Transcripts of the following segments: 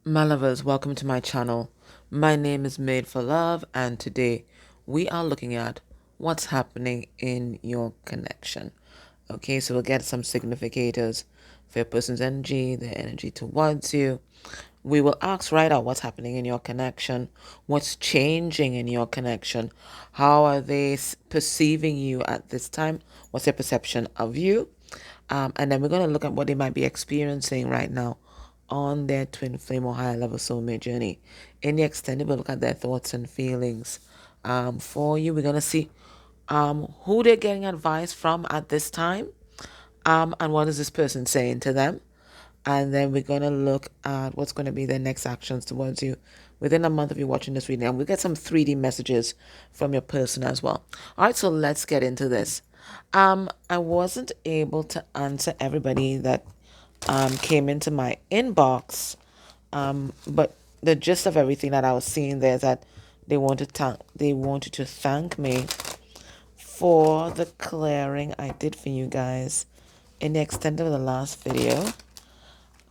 My lovers, welcome to my channel. My name is Made for Love, and today we are looking at what's happening in your connection. Okay, so we'll get some significators for your person's energy, their energy towards you. We will ask right out what's happening in your connection, what's changing in your connection, how are they perceiving you at this time, what's their perception of you, and then we're going to look at what they might be experiencing right now on their twin flame or higher level soulmate journey. In the extended, we'll look at their thoughts and feelings. For you, we're going to see who they're getting advice from at this time, and what is this person saying to them. And then we're going to look at what's going to be their next actions towards you within a month of you watching this reading. And we'll get some 3D messages from your person as well. All right, so let's get into this. I wasn't able to answer everybody that came into my inbox, but the gist of everything that I was seeing there is that they wanted to thank me for the clearing I did for you guys in the extent of the last video.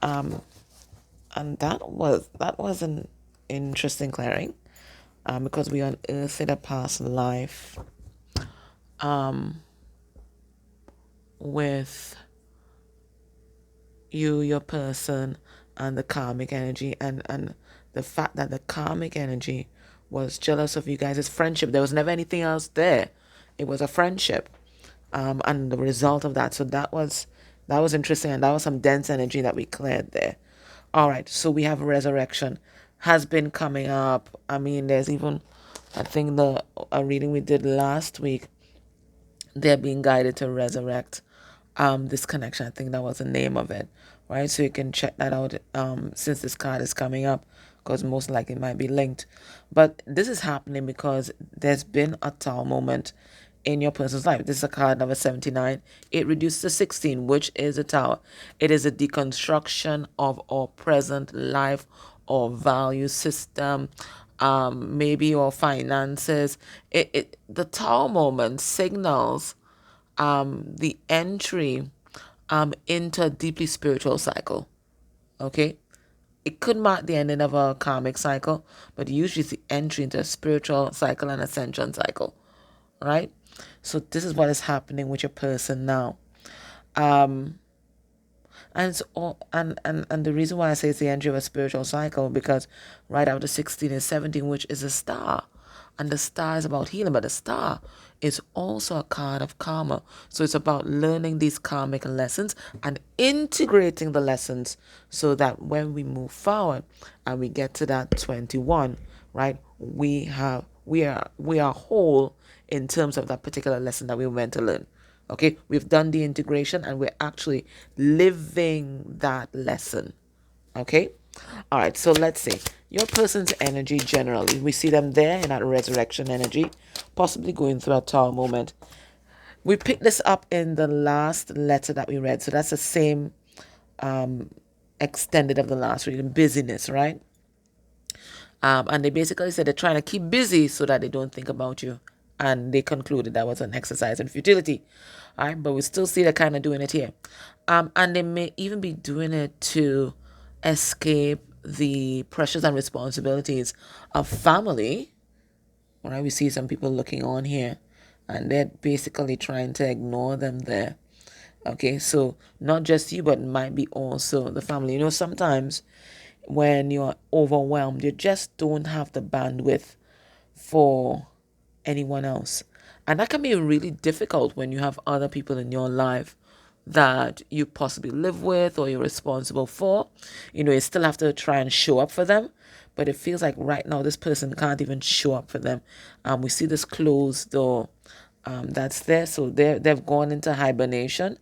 And that was an interesting clearing, because we unearthed a past life with you, your person, and the karmic energy, and the fact that the karmic energy was jealous of you guys' friendship. There was never anything else there. It was a friendship, and the result of that. So that was interesting, and that was some dense energy that we cleared there. All right, so we have resurrection has been coming up. I mean, there's even, I think the a reading we did last week, they're being guided to resurrect this connection. I think that was the name of it, right? So you can check that out since this card is coming up, because most likely it might be linked. But this is happening because there's been a tower moment in your person's life. This is a card number 79. It reduces to 16, which is a tower. It is a deconstruction of our present life or value system, maybe your finances. The tower moment signals the entry into a deeply spiritual cycle. Okay? It could mark the ending of a karmic cycle, but usually it's the entry into a spiritual cycle and ascension cycle. Right? So this is what is happening with your person now. And so, and the reason why I say it's the entry of a spiritual cycle, because right after 16 is 17, which is a star. And the star is about healing, but the star is also a card of karma. So it's about learning these karmic lessons and integrating the lessons so that when we move forward and we get to that 21, right, we are whole in terms of that particular lesson that we were meant to learn. Okay, we've done the integration and we're actually living that lesson. Okay, all right, so let's see your person's energy generally. We see them there in that resurrection energy, possibly going through a tower moment. We picked this up in the last letter that we read, so that's the same extended of the last reading, busyness, right? And they basically said they're trying to keep busy so that they don't think about you. And they concluded that was an exercise in futility. All right, but we still see they're kind of doing it here. And they may even be doing it to escape the pressures and responsibilities of family. All right, we see some people looking on here, and they're basically trying to ignore them there. Okay, so not just you, but it might be also the family. You know, sometimes when you're overwhelmed, you just don't have the bandwidth for anyone else. And that can be really difficult when you have other people in your life that you possibly live with or you're responsible for. You know, you still have to try and show up for them. But it feels like right now this person can't even show up for them. We see this closed door that's there. So they've gone into hibernation.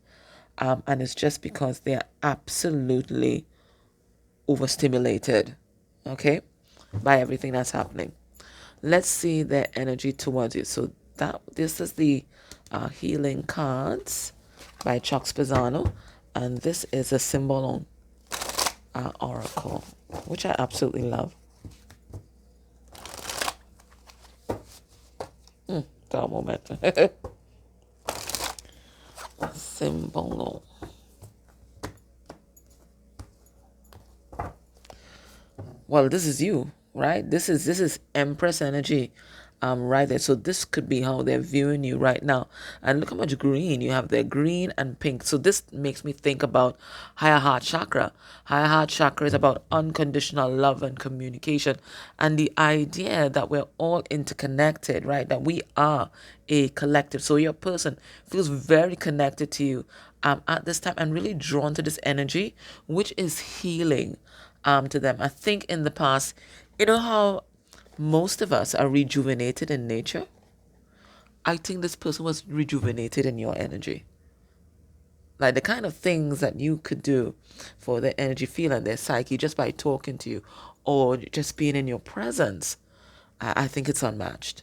And it's just because they're absolutely overstimulated, okay, by everything that's happening. Let's see their energy towards you. So this is the healing cards by Chuck Spezzano, and this is a symbol on oracle, which I absolutely love. That moment. Symbol. well, this is you, right? This is Empress energy, right there. So this could be how they're viewing you right now. And look how much green you have there, green and pink. So this makes me think about higher heart chakra. Higher heart chakra is about unconditional love and communication, and the idea that we're all interconnected, right? That we are a collective. So your person feels very connected to you at this time and really drawn to this energy, which is healing to them. I think in the past, you know how most of us are rejuvenated in nature? I think this person was rejuvenated in your energy. Like the kind of things that you could do for their energy field and their psyche just by talking to you or just being in your presence, I think it's unmatched.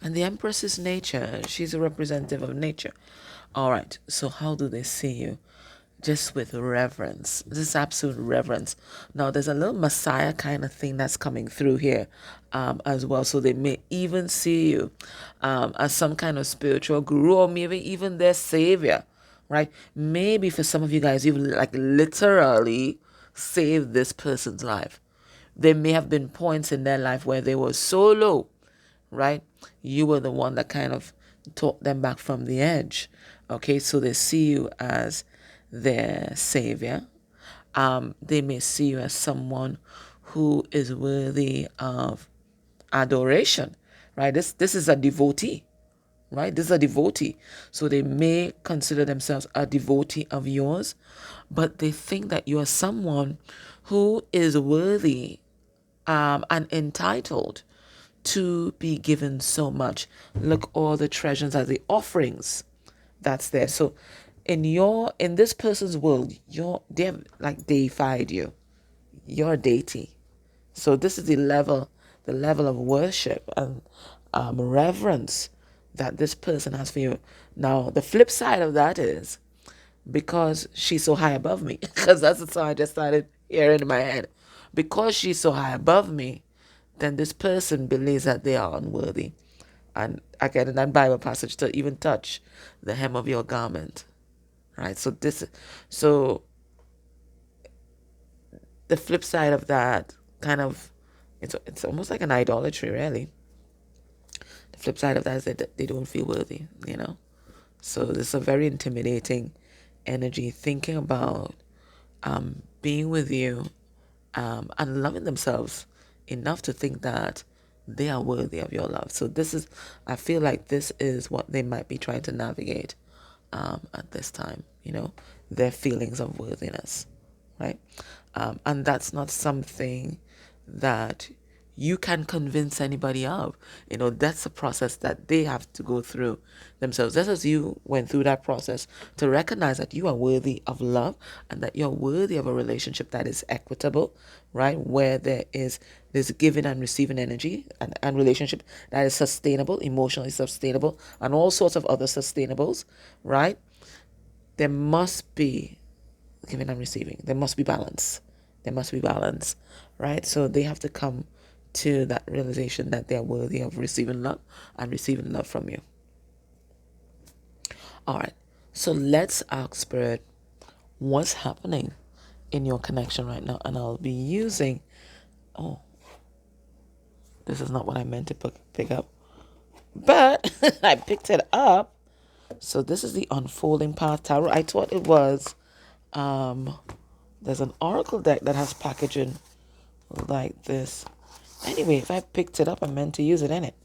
And the Empress is nature. She's a representative of nature. All right, so how do they see you? Just with reverence. This is absolute reverence. Now, there's a little Messiah kind of thing that's coming through here as well. So they may even see you as some kind of spiritual guru or maybe even their savior, right? Maybe for some of you guys, you've like literally saved this person's life. There may have been points in their life where they were so low, right? You were the one that kind of taught them back from the edge. Okay, so they see you as their savior. They may see you as someone who is worthy of adoration, right? This is a devotee, right? This is a devotee. So they may consider themselves a devotee of yours, but they think that you are someone who is worthy and entitled to be given so much. Look, all the treasures are the offerings that's there. So in this person's world, they've like deified you. You're a deity. So this is the level of worship and reverence that this person has for you. Now the flip side of that is because she's so high above me, because that's the song I just started hearing in my head. Because she's so high above me, then this person believes that they are unworthy. And again, in that Bible passage, to even touch the hem of your garment, right? So the flip side of that kind of, it's almost like an idolatry, really. The flip side of that is that they don't feel worthy, you know. So this is a very intimidating energy. Thinking about being with you and loving themselves enough to think that they are worthy of your love. So I feel like this is what they might be trying to navigate at this time, you know, their feelings of worthiness, right? And that's not something that you can convince anybody of. You know, that's a process that they have to go through themselves. Just as you went through that process to recognize that you are worthy of love and that you're worthy of a relationship that is equitable, right? Where there is this giving and receiving energy and relationship that is sustainable, emotionally sustainable, and all sorts of other sustainables, right? There must be giving and receiving. There must be balance. There must be balance, right? So they have to come to that realization that they're worthy of receiving love and receiving love from you. All right. So let's ask Spirit, what's happening in your connection right now? And I'll be using, oh, this is not what I meant to pick up, but I picked it up. So this is the Unfolding Path Tarot. I thought it was, there's an oracle deck that has packaging like this. Anyway, if I picked it up, I meant to use it in it.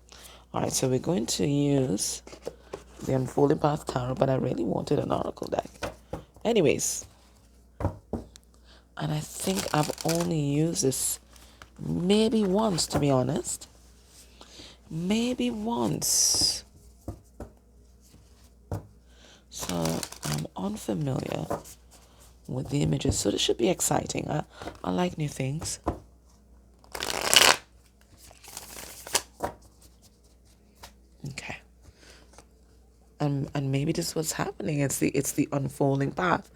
All right, so we're going to use the Unfolding Path Tarot, but I really wanted an oracle deck. Anyways, and I think I've only used this maybe once, to be honest. Maybe once. So I'm unfamiliar with the images, so this should be exciting. I like new things. And And maybe this is what's happening. It's the unfolding path.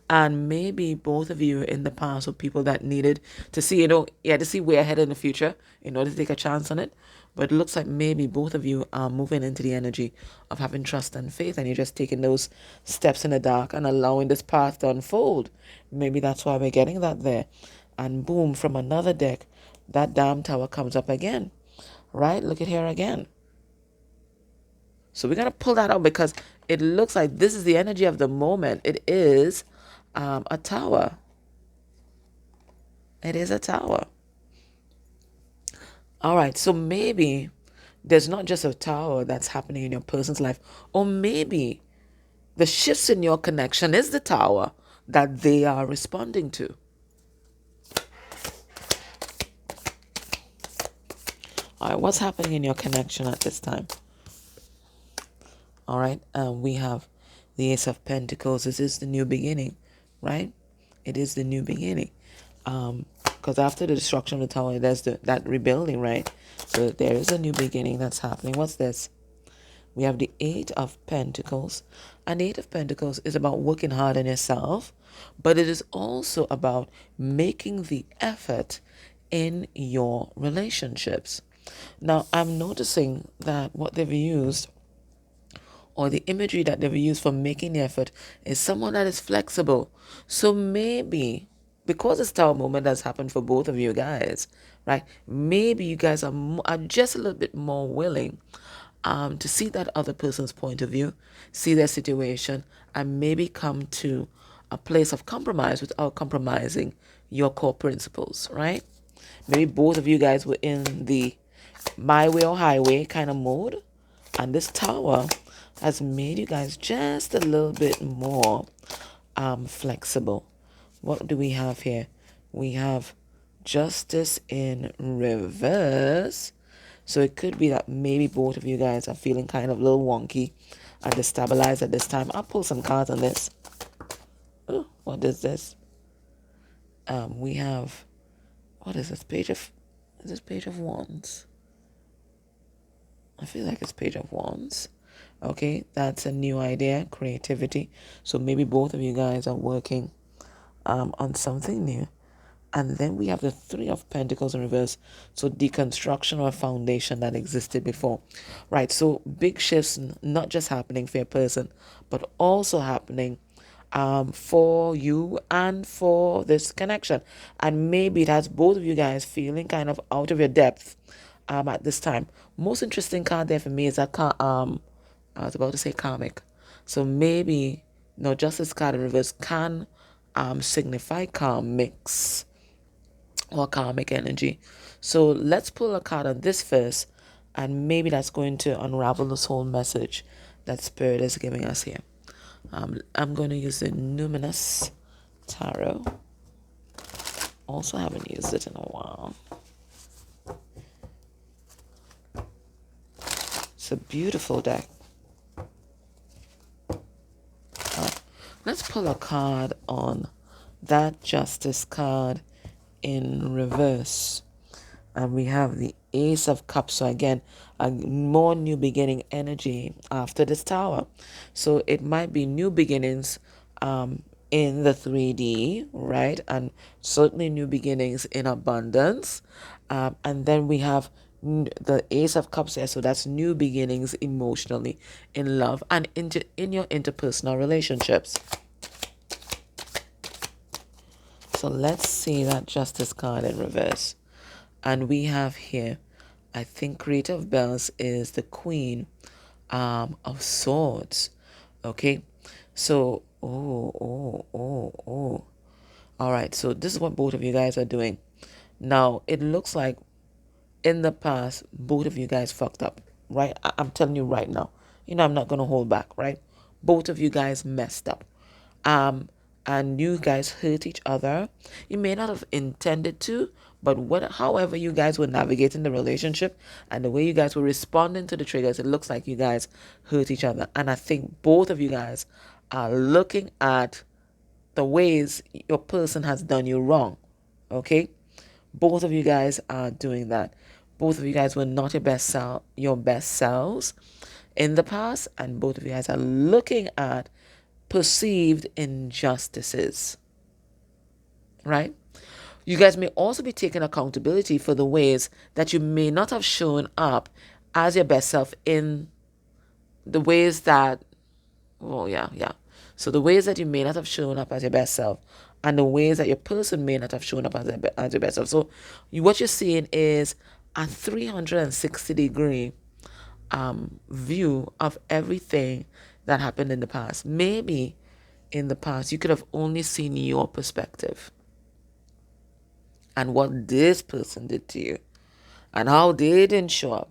And maybe both of you in the past were people that needed to see, to see way ahead in the future in order to take a chance on it. But it looks like maybe both of you are moving into the energy of having trust and faith, and you're just taking those steps in the dark and allowing this path to unfold. Maybe that's why we're getting that there. And boom, from another deck, that damn tower comes up again. Right? Look at here again. So we're going to pull that out because it looks like this is the energy of the moment. It is a tower. It is a tower. All right. So maybe there's not just a tower that's happening in your person's life. Or maybe the shifts in your connection is the tower that they are responding to. All right. What's happening in your connection at this time? All right, we have the Ace of Pentacles. This is the new beginning, right? It is the new beginning. Because after the destruction of the tower, there's that rebuilding, right? So there is a new beginning that's happening. What's this? We have the Eight of Pentacles. And the Eight of Pentacles is about working hard on yourself, but it is also about making the effort in your relationships. Now, I'm noticing that what they've used, or the imagery that they've used for making the effort, is someone that is flexible. So maybe, because this tower moment has happened for both of you guys, right? Maybe you guys are just a little bit more willing to see that other person's point of view, see their situation, and maybe come to a place of compromise without compromising your core principles, right? Maybe both of you guys were in the my way or highway kind of mode, and this tower has made you guys just a little bit more flexible. What do we have here? We have Justice in reverse. So it could be that maybe both of you guys are feeling kind of a little wonky and destabilized at this time. I'll pull some cards on this. Oh, what is this? We have, what is this? Is this Page of Wands? I feel like it's Page of Wands. Okay, that's a new idea, creativity. So maybe both of you guys are working on something new. And then we have the Three of Pentacles in reverse. So deconstruction of a foundation that existed before. Right, so big shifts not just happening for a person, but also happening for you and for this connection. And maybe it has both of you guys feeling kind of out of your depth at this time. Most interesting card there for me is that I was about to say karmic. So maybe, no, Justice card in reverse can signify karmics or karmic energy. So let's pull a card on this first, and maybe that's going to unravel this whole message that Spirit is giving us here. I'm going to use the Numinous Tarot. Also haven't used it in a while. It's a beautiful deck. Let's pull a card on that Justice card in reverse. And we have the Ace of Cups. So again, a more new beginning energy after this tower. So it might be new beginnings in the 3D, right? And certainly new beginnings in abundance. And then we have the Ace of Cups there. So that's new beginnings emotionally, in love, and in your interpersonal relationships. So let's see that Justice card in reverse. And we have here, I think Creative Bells is the Queen of Swords. Okay. So, oh. All right. So this is what both of you guys are doing. Now, it looks like in the past, both of you guys fucked up, right? I'm telling you right now. I'm not going to hold back, right? Both of you guys messed up. And you guys hurt each other. You may not have intended to, but however you guys were navigating the relationship and the way you guys were responding to the triggers, it looks like you guys hurt each other. And I think both of you guys are looking at the ways your person has done you wrong. Okay? Both of you guys are doing that. Both of you guys were not your best selves. in the past, and both of you guys are looking at perceived injustices, right? You guys may also be taking accountability for the ways that you may not have shown up as your best self in the ways that, well, yeah. So the ways that you may not have shown up as your best self, and the ways that your person may not have shown up as your best self. So what you're seeing is a 360-degree view of everything that happened in the past. Maybe in the past you could have only seen your perspective and what this person did to you and how they didn't show up.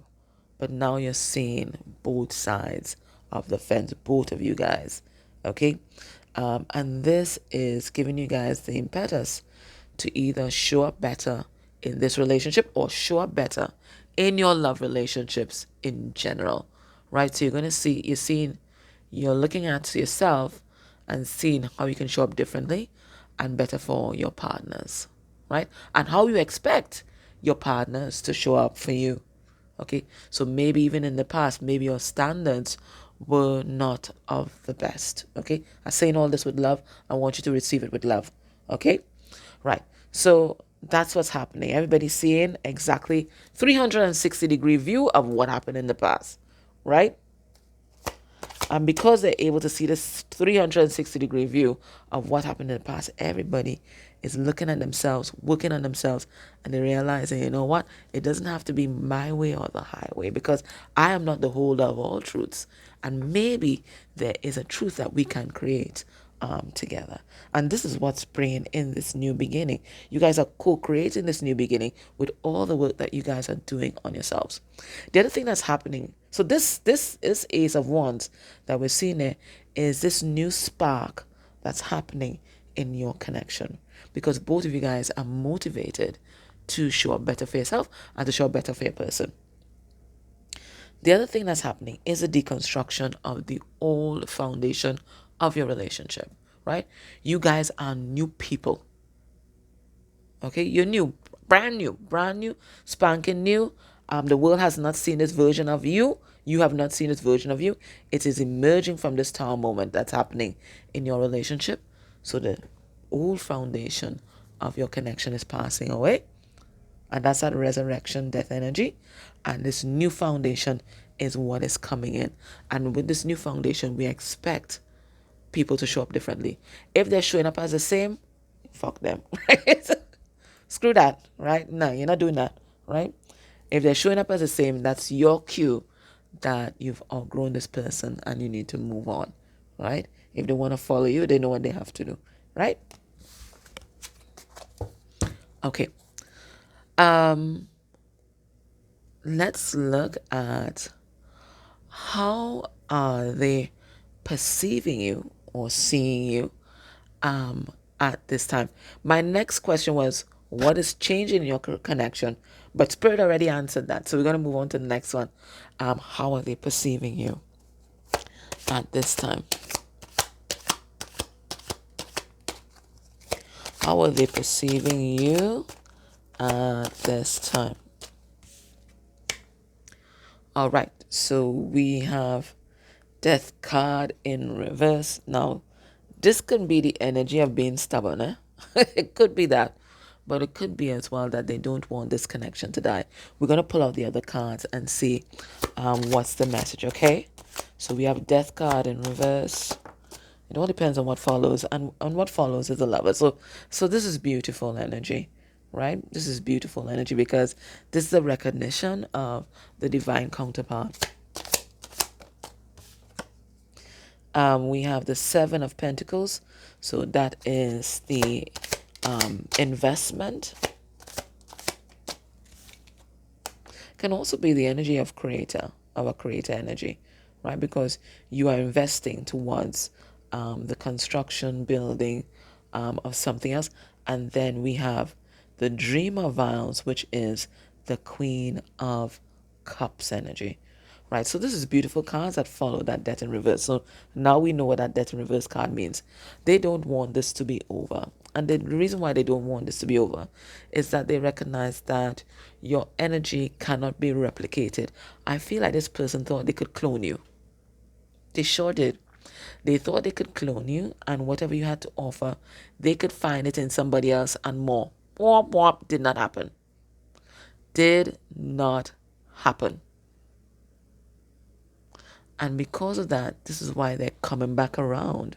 But now you're seeing both sides of the fence, both of you guys. Okay? And this is giving you guys the impetus to either show up better in this relationship or show up better in your love relationships in general. Right? So you're looking at yourself and seeing how you can show up differently and better for your partners. Right? And how you expect your partners to show up for you. Okay, so maybe even in the past, maybe your standards were not of the best. Okay, I'm saying all this with love. I want you to receive it with love. Okay, right. So that's what's happening. Everybody's seeing exactly 360-degree view of what happened in the past, right? And because they're able to see this 360-degree view of what happened in the past, everybody is looking at themselves, working on themselves, and they're realizing, you know what? It doesn't have to be my way or the highway, because I am not the holder of all truths. And maybe there is a truth that we can create together. And this is what's bringing in this new beginning. You guys are co-creating this new beginning with all the work that you guys are doing on yourselves. The other thing that's happening, so this is Ace of Wands that we're seeing there, is this new spark that's happening in your connection, because both of you guys are motivated to show up better for yourself and to show up better for your person. The other thing that's happening is a deconstruction of the old foundation of your relationship, right? You guys are new people. Okay, you're new, brand new, spanking new. The world has not seen this version of you. You have not seen this version of you. It is emerging from this tower moment that's happening in your relationship. So the old foundation of your connection is passing away. And that's that resurrection, death energy. And this new foundation is what is coming in. And with this new foundation, we expect people to show up differently. If they're showing up as the same, fuck them, right? Screw that, right? No, you're not doing that, right? If they're showing up as the same, that's your cue that you've outgrown this person and you need to move on, right? If they want to follow you, they know what they have to do, right? Okay. Let's look at how are they perceiving you or seeing you at this time. My next question was, what is changing in your connection? But Spirit already answered that. So we're going to move on to the next one. How are they perceiving you at this time? How are they perceiving you at this time? All right. So we have Death card in reverse. Now, this can be the energy of being stubborn. It could be that. But it could be as well that they don't want this connection to die. We're going to pull out the other cards and see what's the message, okay? So we have Death card in reverse. It all depends on what follows. And what follows is the Lover. So this is beautiful energy, right? This is beautiful energy because this is a recognition of the divine counterpart. We have the Seven of Pentacles. So that is the investment. Can also be the energy of a creator energy, right? Because you are investing towards the construction, building of something else. And then we have the Dream of Vials, which is the Queen of Cups energy. Right, so this is beautiful cards that follow that Death in Reverse. So now we know what that Death in Reverse card means. They don't want this to be over. And the reason why they don't want this to be over is that they recognize that your energy cannot be replicated. I feel like this person thought they could clone you. They sure did. They thought they could clone you, and whatever you had to offer, they could find it in somebody else and more. Womp womp. Did not happen. Did not happen. And because of that, this is why they're coming back around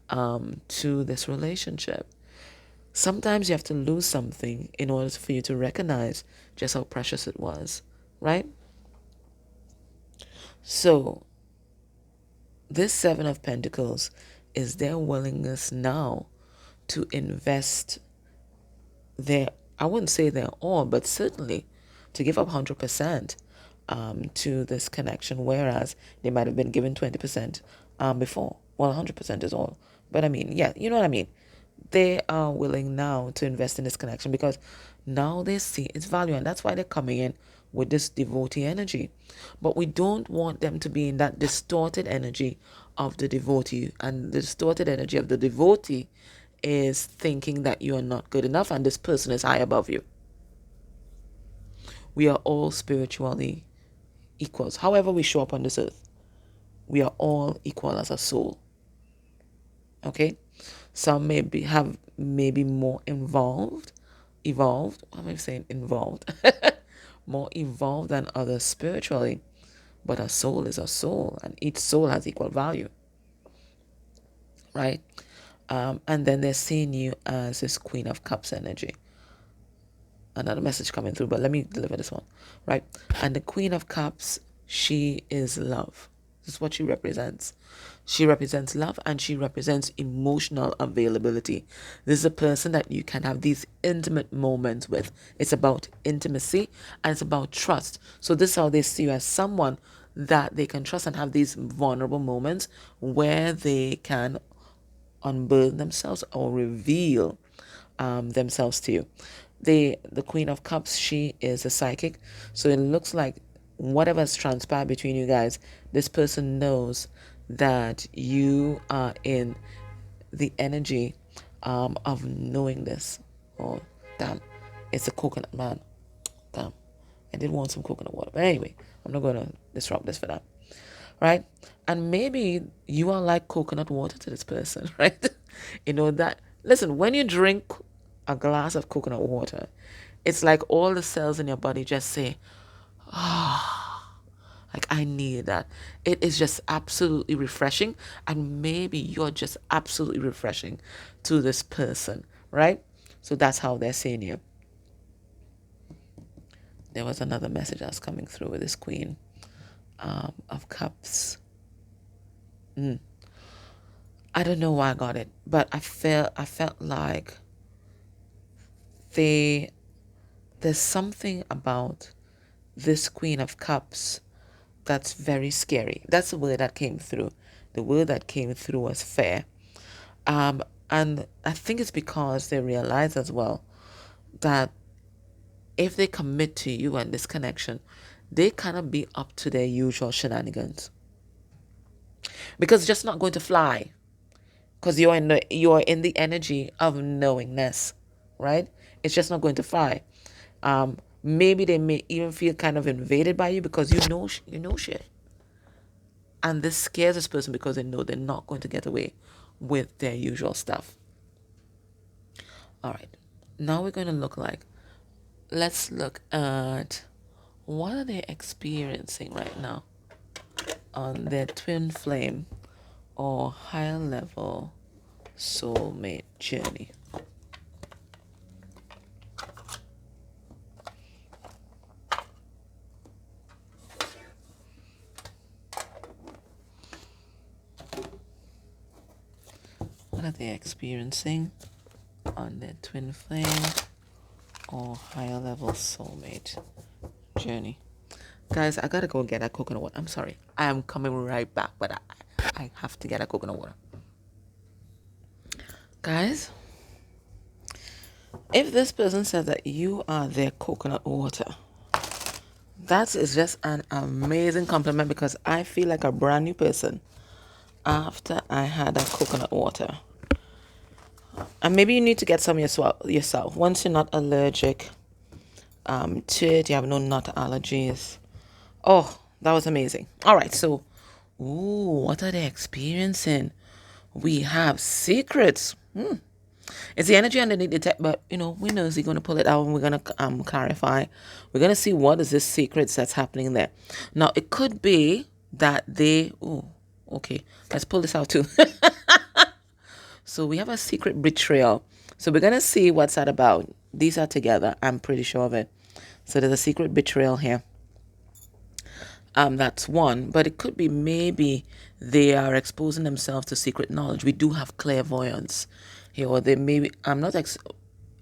to this relationship. Sometimes you have to lose something in order for you to recognize just how precious it was, right? So, this Seven of Pentacles is their willingness now to invest their, I wouldn't say their all, but certainly to give up 100% to this connection, whereas they might have been given 20% before. Well, 100% is all. But I mean, yeah, you know what I mean. They are willing now to invest in this connection because now they see its value, and that's why they're coming in with this devotee energy. But we don't want them to be in that distorted energy of the devotee, and the distorted energy of the devotee is thinking that you are not good enough and this person is high above you. We are all spiritually equals. However we show up on this earth, we are all equal as a soul. Okay? Some maybe more evolved. What am I saying? Involved. More evolved than others spiritually. But a soul is a soul, and each soul has equal value. Right? And then they're seeing you as this Queen of Cups energy. Another message coming through, but let me deliver this one. Right? And the Queen of Cups, she is love. This is what she represents. She represents love, and she represents emotional availability. This is a person that you can have these intimate moments with. It's about intimacy and it's about trust. So this is how they see you, as someone that they can trust and have these vulnerable moments where they can unburden themselves or reveal themselves to you. The Queen of Cups, she is a psychic. So it looks like whatever's transpired between you guys, this person knows that you are in the energy of knowing this. Oh, damn. It's a coconut, man. Damn. I did want some coconut water. But anyway, I'm not going to disrupt this for that. Right? And maybe you are like coconut water to this person, right? You know that. Listen, when you drink a glass of coconut water, it's like all the cells in your body just say, like, I need that. It is just absolutely refreshing. And maybe you're just absolutely refreshing to this person, right? So that's how they're seeing you. There was another message that's coming through with this Queen of Cups. I don't know why I got it, but I felt like there's something about this Queen of Cups that's very scary. That's the word that came through. The word that came through was fair. And I think it's because they realize as well that if they commit to you and this connection, they cannot be up to their usual shenanigans. Because it's just not going to fly. Because you're in the energy of knowingness, right? It's just not going to fly. Maybe they may even feel kind of invaded by you because you know shit. And this scares this person because they know they're not going to get away with their usual stuff. All right. Now we're going to let's look at what are they experiencing right now on their twin flame or higher level soulmate journey. What are they experiencing on their twin flame or higher level soulmate journey? Guys, I gotta go get that coconut water. I'm sorry. I am coming right back, but I have to get a coconut water. Guys, if this person says that you are their coconut water, that is just an amazing compliment because I feel like a brand new person after I had that coconut water. And maybe you need to get some yourself. Once you're not allergic to it, you have no nut allergies. Oh, that was amazing. All right, so Ooh, what are they experiencing? We have secrets. It's the energy underneath the tech, but we know is he going to pull it out and we're going to clarify. We're going to see what is this secrets that's happening there. Now, it could be that they, oh, okay, let's pull this out too. So we have a secret betrayal. So we're going to see what's that about. These are together. I'm pretty sure of it. So there's a secret betrayal here. That's one, but it could be maybe they are exposing themselves to secret knowledge. We do have clairvoyance here, or they maybe, I'm not,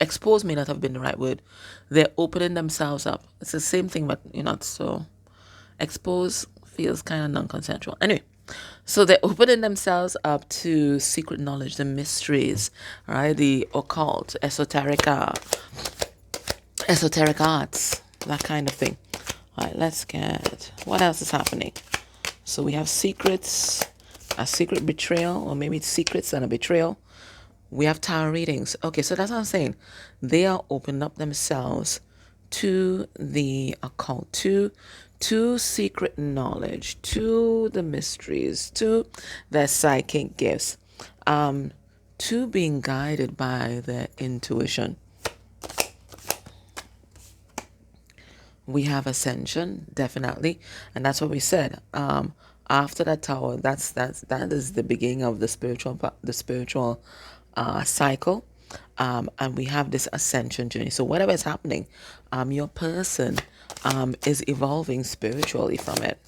expose may not have been the right word. They're opening themselves up. It's the same thing, but you're not so, expose feels kind of non-consensual. Anyway, so they're opening themselves up to secret knowledge, the mysteries, right? The occult, esoteric arts, that kind of thing. All right, let's get, what else is happening? So we have secrets, a secret betrayal, or maybe it's secrets and a betrayal. We have tarot readings. Okay, so that's what I'm saying. They are opening up themselves to the occult, to secret knowledge, to the mysteries, to their psychic gifts, to being guided by their intuition. We have ascension, definitely, and that's what we said. After that tower, that is the beginning of the spiritual cycle, and we have this ascension journey. So whatever is happening, your person is evolving spiritually from it.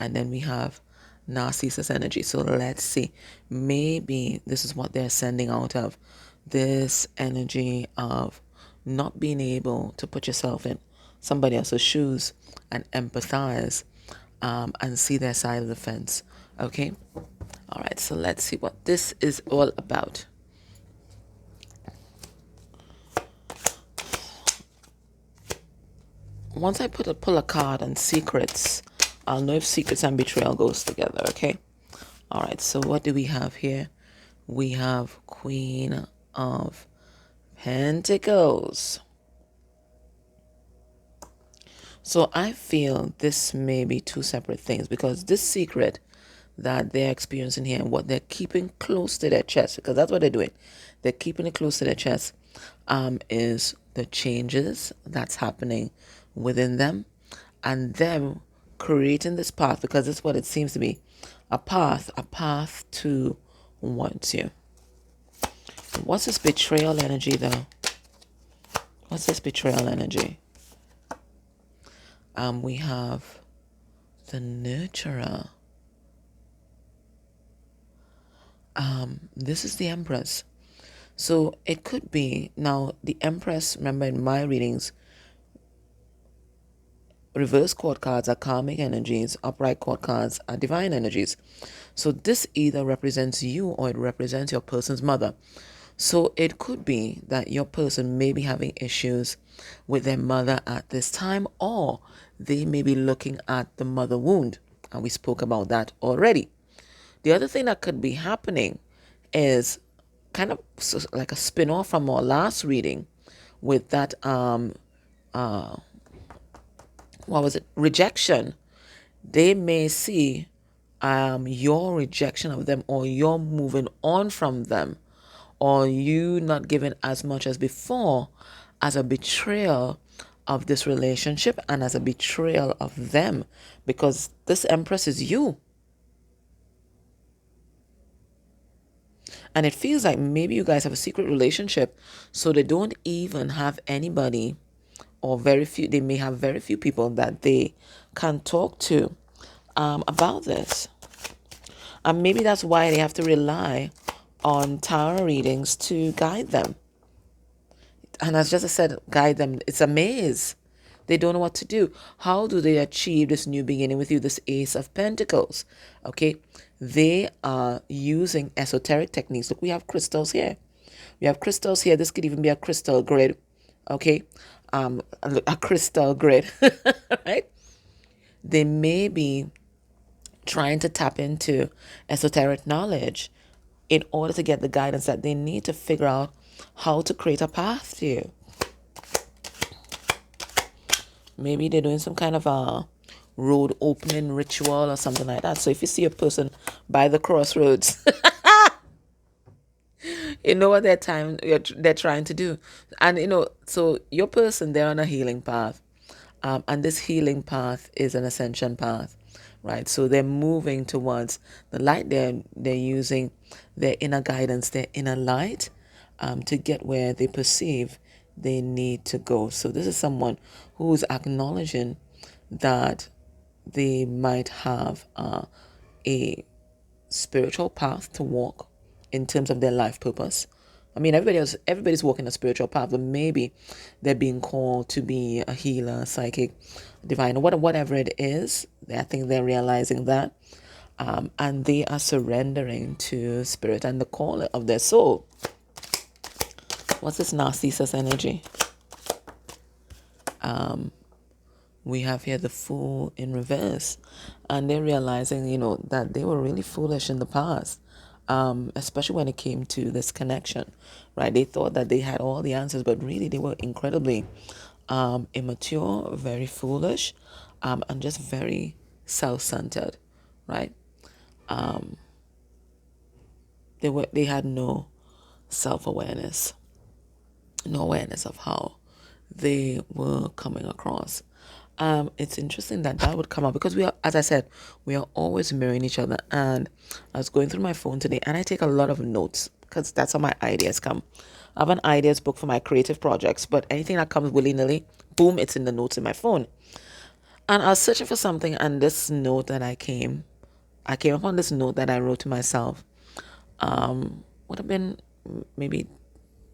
And then we have Narcissus energy. So let's see, maybe this is what they're sending out of, this energy of not being able to put yourself in somebody else's shoes and empathize, and see their side of the fence. Okay, all right, so let's see what this is all about. Once I pull a card on secrets, I'll know if secrets and betrayal goes together. Okay, all right, so what do we have here? We have Queen of Pentacles. So I feel this may be two separate things, because this secret that they're experiencing here and what they're keeping close to their chest, because that's what they're doing, they're keeping it close to their chest, is the changes that's happening within them, and them creating this path, because it's what it seems to be, a path to want you. What's this betrayal energy though? What's this betrayal energy? We have the nurturer. This is the Empress. So it could be, now the Empress, remember in my readings, reverse court cards are karmic energies, upright court cards are divine energies. So this either represents you or it represents your person's mother. So it could be that your person may be having issues with their mother at this time, or they may be looking at the mother wound. And we spoke about that already. The other thing that could be happening is kind of like a spin-off from our last reading with that, rejection. They may see your rejection of them, or you're moving on from them, or you not giving as much as before, as a betrayal of this relationship and as a betrayal of them, because this Empress is you. And it feels like maybe you guys have a secret relationship, so they don't even have anybody, or very few, they may have very few people that they can talk to about this. And maybe that's why they have to rely on tarot readings to guide them. And as just I said, guide them. It's a maze. They don't know what to do. How do they achieve this new beginning with you, this Ace of Pentacles? Okay, they are using esoteric techniques. Look, we have crystals here. We have crystals here. This could even be a crystal grid. Okay, a crystal grid, right? They may be trying to tap into esoteric knowledge in order to get the guidance that they need to figure out how to create a path to you. Maybe they're doing some kind of road opening ritual or something like that. So if you see a person by the crossroads, you know what they're trying to do. And so your person, they're on a healing path. And this healing path is an ascension path, right? So they're moving towards the light. They're using their inner guidance, their inner light, to get where they perceive they need to go. So this is someone who's acknowledging that they might have a spiritual path to walk in terms of their life purpose. I mean, everybody's walking a spiritual path, but maybe they're being called to be a healer, psychic, divine, or whatever it is. I think they're realizing that, and they are surrendering to spirit and the call of their soul. What's this Narcissus energy? We have here the Fool in reverse, and they're realizing, that they were really foolish in the past, especially when it came to this connection, right? They thought that they had all the answers, but really they were incredibly immature, very foolish, and just very self-centered, right? They had no self-awareness, no awareness of how they were coming across. It's interesting that would come up because as I said, we are always mirroring each other. And I was going through my phone today and I take a lot of notes because that's how my ideas come. I have an ideas book for my creative projects, but anything that comes willy-nilly, boom, it's in the notes in my phone. And I was searching for something, and this note that I came upon this note that I wrote to myself, would have been maybe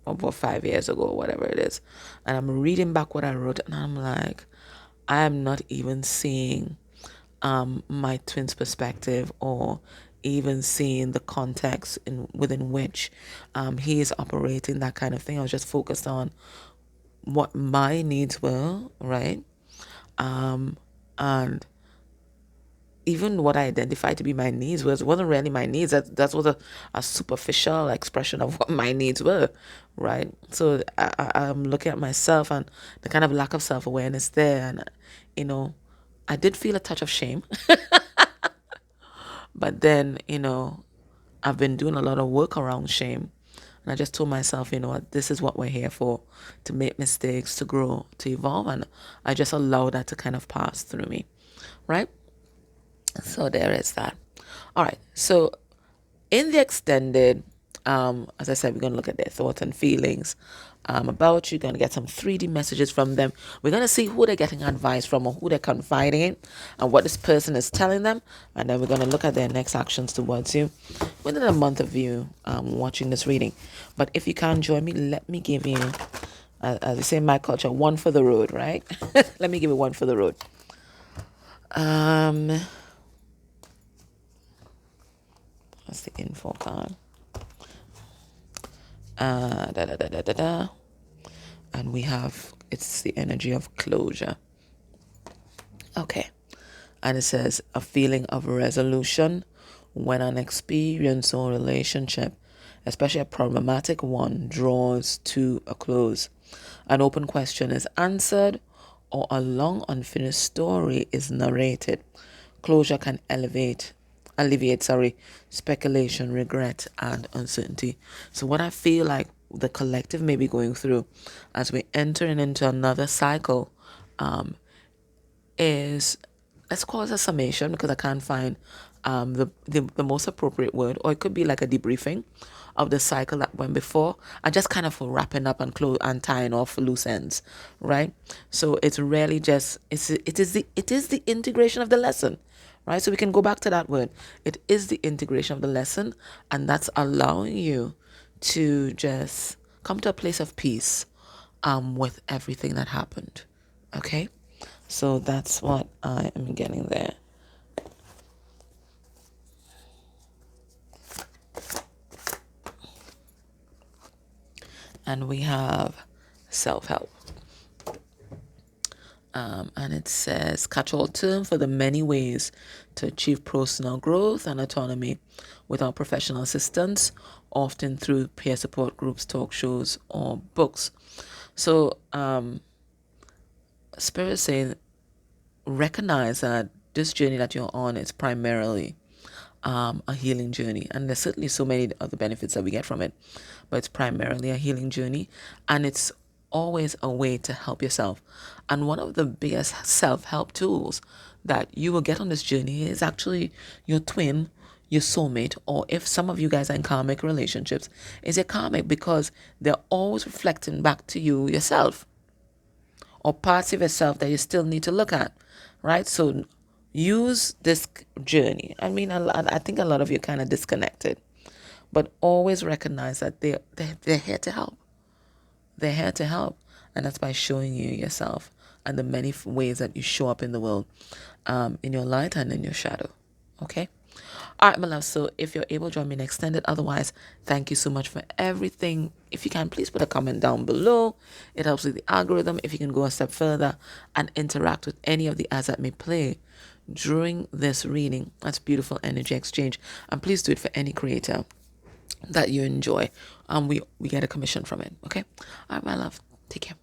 about 5 years ago or whatever it is. And I'm reading back what I wrote and I'm like, I am not even seeing my twin's perspective, or even seeing the context within which he is operating, that kind of thing. I was just focused on what my needs were, right? And even what I identified to be my needs wasn't really my needs. That was a superficial expression of what my needs were, right? So I'm looking at myself and the kind of lack of self-awareness there, and I did feel a touch of shame. But then, I've been doing a lot of work around shame. And I just told myself, what, this is what we're here for, to make mistakes, to grow, to evolve. And I just allow that to kind of pass through me, right? So there is that. All right. So in the extended, as I said, we're going to look at their thoughts and feelings about you. Going to get some 3D messages from them. We're going to see who they're getting advice from, or who they're confiding in, and what this person is telling them. And then we're going to look at their next actions towards you within a month of you watching this reading. But if you can't join me, let me give you, as we say in my culture, one for the road, right? Let me give you one for the road. That's the info card. And we have, it's the energy of closure. Okay. And it says a feeling of resolution when an experience or relationship, especially a problematic one, draws to a close. An open question is answered, or a long unfinished story is narrated. Closure can alleviate speculation, regret, and uncertainty. So what I feel like the collective may be going through as we enter into another cycle is, let's call it a summation, because I can't find the most appropriate word, or it could be like a debriefing of the cycle that went before, and just kind of wrapping up and tying off loose ends, right? So it's really just it is the integration of the lesson, right? So we can go back to that word. It is the integration of the lesson, and that's allowing you to just come to a place of peace with everything that happened. Okay? So that's what I am getting there. And we have self-help. And it says, catch-all term for the many ways to achieve personal growth and autonomy without professional assistance, often through peer support groups, talk shows, or books. So, Spirit is saying recognize that this journey that you're on is primarily a healing journey, and there's certainly so many other benefits that we get from it, but it's primarily a healing journey, and it's always a way to help yourself. And one of the biggest self-help tools that you will get on this journey is actually your twin, your soulmate, or if some of you guys are in karmic relationships, is your karmic, because they're always reflecting back to you yourself, or parts of yourself that you still need to look at, right? So use this journey. I mean, I think a lot of you are kind of disconnected, but always recognize that they're here to help. They're here to help, and that's by showing you yourself and the many ways that you show up in the world, in your light and in your shadow. Okay. All right, my love. So if you're able, join me in extended. Otherwise, thank you so much for everything. If you can, please put a comment down below. It helps with the algorithm. If you can go a step further and interact with any of the ads that may play during this reading, that's beautiful energy exchange. And please do it for any creator that you enjoy. We get a commission from it. Okay. All right, my love. Take care.